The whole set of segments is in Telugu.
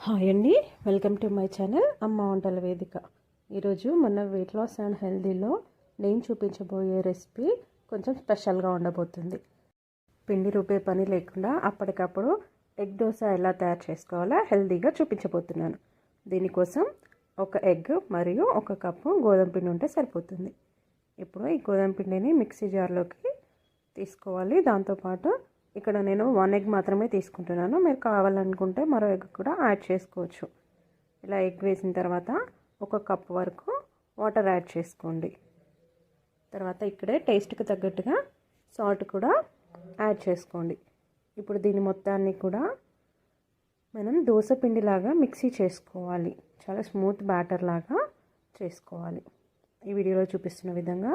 హాయ్ అండి, వెల్కమ్ టు మై ఛానల్ అమ్మ వంటల వేదిక. ఈరోజు మన వెయిట్ లాస్ అండ్ హెల్దీలో నేను చూపించబోయే రెసిపీ కొంచెం స్పెషల్గా ఉండబోతుంది. పిండి రూపే పని లేకుండా అప్పటికప్పుడు ఎగ్ దోశ ఎలా తయారు చేసుకోవాలో హెల్దీగా చూపించబోతున్నాను. దీనికోసం ఒక ఎగ్ మరియు ఒక కప్పు గోధుమ పిండి ఉంటే సరిపోతుంది. ఇప్పుడు ఈ గోధుమ పిండిని మిక్సీ జార్లోకి తీసుకోవాలి. దాంతోపాటు ఇక్కడ నేను 1 ఎగ్ మాత్రమే తీసుకుంటున్నాను. మీరు కావాలనుకుంటే మరో ఎగ్ కూడా యాడ్ చేసుకోవచ్చు. ఇలా ఎగ్ వేసిన తర్వాత 1 కప్ వరకు వాటర్ యాడ్ చేసుకోండి. తర్వాత ఇక్కడే టేస్ట్కి తగ్గట్టుగా సాల్ట్ కూడా యాడ్ చేసుకోండి. ఇప్పుడు దీని మొత్తాన్ని కూడా మనం దోశ పిండిలాగా మిక్సీ చేసుకోవాలి. చాలా స్మూత్ బ్యాటర్ లాగా చేసుకోవాలి. ఈ వీడియోలో చూపిస్తున్న విధంగా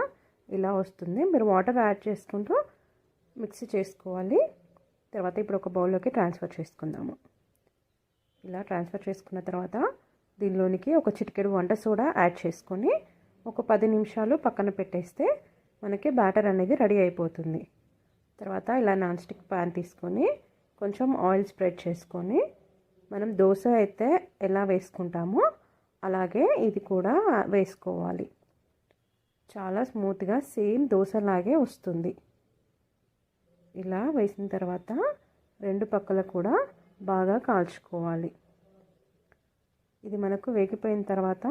ఇలా వస్తుంది. మీరు వాటర్ యాడ్ చేసుకుంటూ మిక్సీ చేసుకోవాలి. తర్వాత ఇప్పుడు ఒక బౌల్లోకి ట్రాన్స్ఫర్ చేసుకుందాము. ఇలా ట్రాన్స్ఫర్ చేసుకున్న తర్వాత దీనిలోనికి ఒక చిటికెడు వంట సోడా యాడ్ చేసుకొని ఒక 10 నిమిషాలు పక్కన పెట్టేస్తే మనకి బ్యాటర్ అనేది రెడీ అయిపోతుంది. తర్వాత ఇలా నాన్ స్టిక్ ప్యాన్ తీసుకొని కొంచెం ఆయిల్ స్ప్రెడ్ చేసుకొని మనం దోశ అయితే ఎలా వేసుకుంటామో అలాగే ఇది కూడా వేసుకోవాలి. చాలా స్మూత్గా సేమ్ దోశలాగే వస్తుంది. ఇలా వేసిన తర్వాత 2 పక్కల కూడా బాగా కాల్చుకోవాలి. ఇది మనకు వేగిపోయిన తర్వాత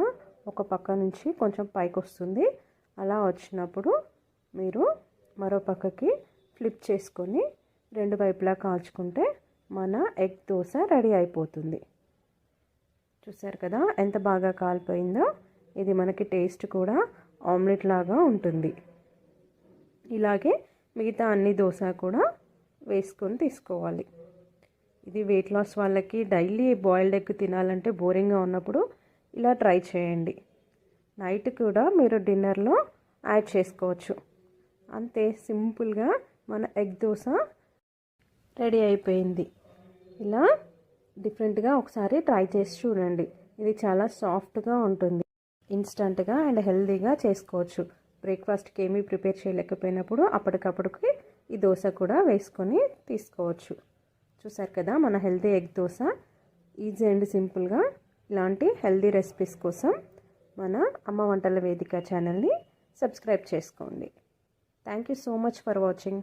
ఒక పక్క నుంచి కొంచెం పైకి వస్తుంది. అలా వచ్చినప్పుడు మీరు మరో పక్కకి ఫ్లిప్ చేసుకొని 2 వైపులా కాల్చుకుంటే మన ఎగ్ దోశ రెడీ అయిపోతుంది. చూసారు కదా ఎంత బాగా కాలిపోయిందో. ఇది మనకి టేస్ట్ కూడా ఆమ్లెట్ లాగా ఉంటుంది. ఇలాగే మిగతా అన్ని దోశ కూడా వేసుకొని తీసుకోవాలి. ఇది వెయిట్ లాస్ వాళ్ళకి డైలీ బాయిల్డ్ ఎగ్ తినాలంటే బోరింగ్గా ఉన్నప్పుడు ఇలా ట్రై చేయండి. నైట్ కూడా మీరు డిన్నర్లో యాడ్ చేసుకోవచ్చు. అంతే సింపుల్గా మన ఎగ్ దోశ రెడీ అయిపోయింది. ఇలా డిఫరెంట్గా ఒకసారి ట్రై చేసి చూడండి. ఇది చాలా సాఫ్ట్గా ఉంటుంది. ఇన్స్టంట్గా అండ్ హెల్తీగా చేసుకోవచ్చు. బ్రేక్ఫాస్ట్కి ఏమీ ప్రిపేర్ చేయలేకపోయినప్పుడు అప్పటికప్పుడుకి ఈ దోశ కూడా వేసుకొని తీసుకోవచ్చు. చూసారు కదా మన healthy egg dosa. Easy and సింపుల్గా ఇలాంటి హెల్తీ రెసిపీస్ కోసం మన అమ్మ వంటల వేదిక ఛానల్ని సబ్స్క్రైబ్ చేసుకోండి. Thank you so much for watching.